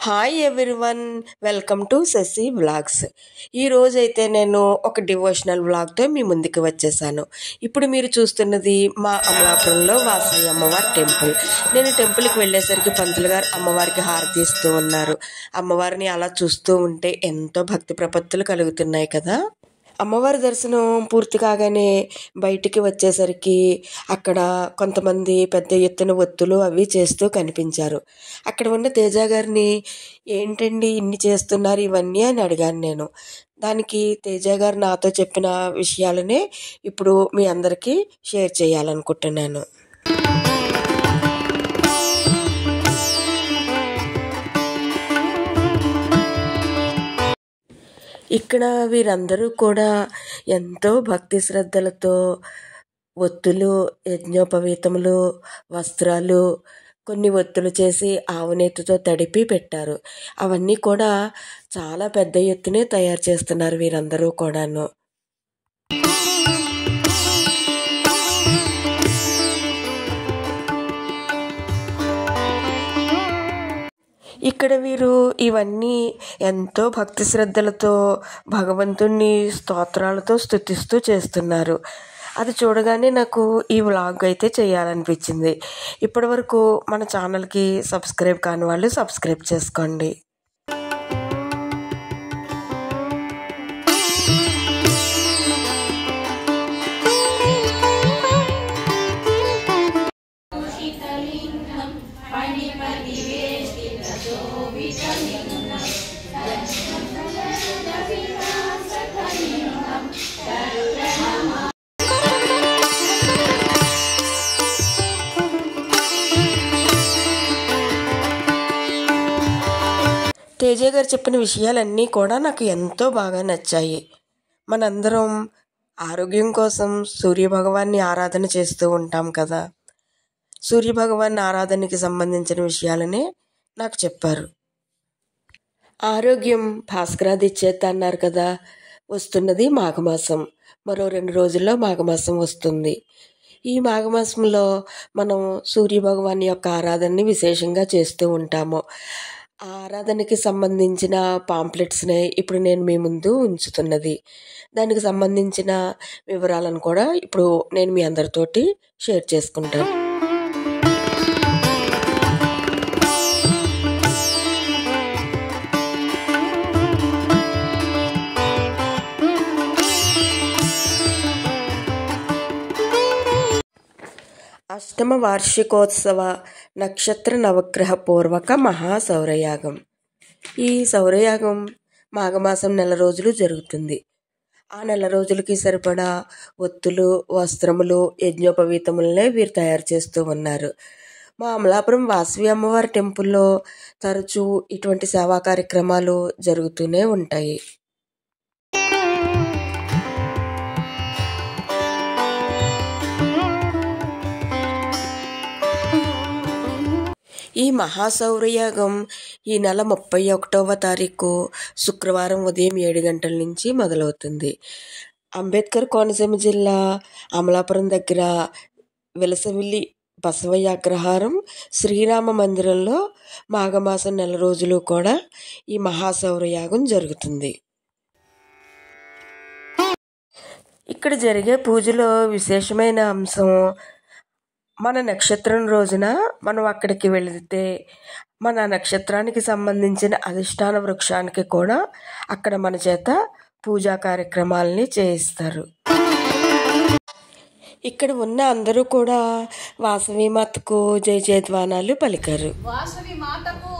Hi everyone, welcome to Shashi vlogs. ఈరోజైతే నేను ఒక డివోషనల్ వ్లాగ్తో మీ ముందుకు వచ్చేసాను. ఇప్పుడు మీరు చూస్తున్నది మా అమలాపురంలో వాసవి అమ్మవారి టెంపుల్. నేను టెంపుల్కి వెళ్ళేసరికి పంతులు గారు అమ్మవారికి హారతి ఇస్తూ ఉన్నారు. అమ్మవారిని అలా చూస్తూ ఉంటే ఎంతో భక్తి ప్రపత్తులు కలుగుతున్నాయి కదా. అమ్మవారి దర్శనం పూర్తి కాగానే బయటికి వచ్చేసరికి అక్కడ కొంతమంది పెద్ద ఎత్తున ఒత్తులు అవి చేస్తూ కనిపించారు. అక్కడ ఉన్న తేజ గారిని, ఏంటండి ఇన్ని చేస్తున్నారు ఇవన్నీ అని అడిగాను నేను. దానికి తేజ గారు నాతో చెప్పిన విషయాలనే ఇప్పుడు మీ అందరికీ షేర్ చేయాలనుకుంటున్నాను. ఇక్కడ వీరందరూ కూడా ఎంతో భక్తి శ్రద్ధలతో ఒత్తులు, యజ్ఞోపవీతములు, వస్త్రాలు, కొన్ని ఒత్తులు చేసి ఆవునేతితో తడిపి పెట్టారు. అవన్నీ కూడా చాలా పెద్ద ఎత్తునే తయారు చేస్తున్నారు వీరందరూ కూడాను. ఇక్కడ వీరు ఇవన్నీ ఎంతో భక్తి శ్రద్ధలతో భగవంతుణ్ణి స్తోత్రాలతో స్తుతిస్తూ చేస్తున్నారు. అది చూడగానే నాకు ఈ వ్లాగ్ అయితే చేయాలనిపించింది. ఇప్పటి వరకు మన ఛానల్కి సబ్స్క్రైబ్ కాని వాళ్ళు సబ్స్క్రైబ్ చేసుకోండి. తేజ గారు చెప్పిన విషయాలన్నీ కూడా నాకు ఎంతో బాగా నచ్చాయి. మనందరం ఆరోగ్యం కోసం సూర్యభగవాన్ని ఆరాధన చేస్తూ ఉంటాం కదా. సూర్యభగవాన్ ఆరాధనకి సంబంధించిన విషయాలనే నాకు చెప్పారు. ఆరోగ్యం భాస్కరాదిచ్చేత అన్నారు కదా. వస్తున్నది మాఘమాసం. మరో 2 రోజుల్లో మాఘమాసం వస్తుంది. ఈ మాఘమాసంలో మనం సూర్యభగవాన్ యొక్క ఆరాధనని విశేషంగా చేస్తూ ఉంటాము. ఆ ఆరాధనకి సంబంధించిన పాంప్లెట్స్ని ఇప్పుడు నేను మీ ముందు ఉంచుతున్నది. దానికి సంబంధించిన వివరాలను కూడా ఇప్పుడు నేను మీ అందరితోటి షేర్ చేసుకుంటాను. అష్టమ వార్షికోత్సవ నక్షత్ర నవగ్రహ పూర్వక మహాసౌరయాగం. ఈ సౌరయాగం మాఘమాసం 1 రోజులు జరుగుతుంది. ఆ 1 రోజులకి సరిపడా ఒత్తులు, వస్త్రములు, యజ్ఞోపవీతములనే వీరు తయారు చేస్తూ ఉన్నారు. మా అమలాపురం వాసవి అమ్మవారి టెంపుల్లో తరచూ ఇటువంటి సేవా కార్యక్రమాలు జరుగుతూనే ఉంటాయి. ఈ మహాసౌరయాగం ఈ నెల 31వ తారీఖు శుక్రవారం ఉదయం 7 గంటల నుంచి మొదలవుతుంది. అంబేద్కర్ కోనసీమ జిల్లా అమలాపురం దగ్గర విలసవిల్లి బసవయ్య అగ్రహారం శ్రీరామ మందిరంలో మాఘమాసం 1 రోజులు కూడా ఈ మహాసౌరయాగం జరుగుతుంది. ఇక్కడ జరిగే పూజలో విశేషమైన అంశం, మన నక్షత్రం రోజున మనం అక్కడికి వెళితే మన నక్షత్రానికి సంబంధించిన అధిష్టాన వృక్షానికి కూడా అక్కడ మన చేత పూజా కార్యక్రమాలని చేయిస్తారు. ఇక్కడ ఉన్న అందరూ కూడా వాసవి మాతకు జయ జయధ్వానాలు పలికారు. వాసవి మాతకు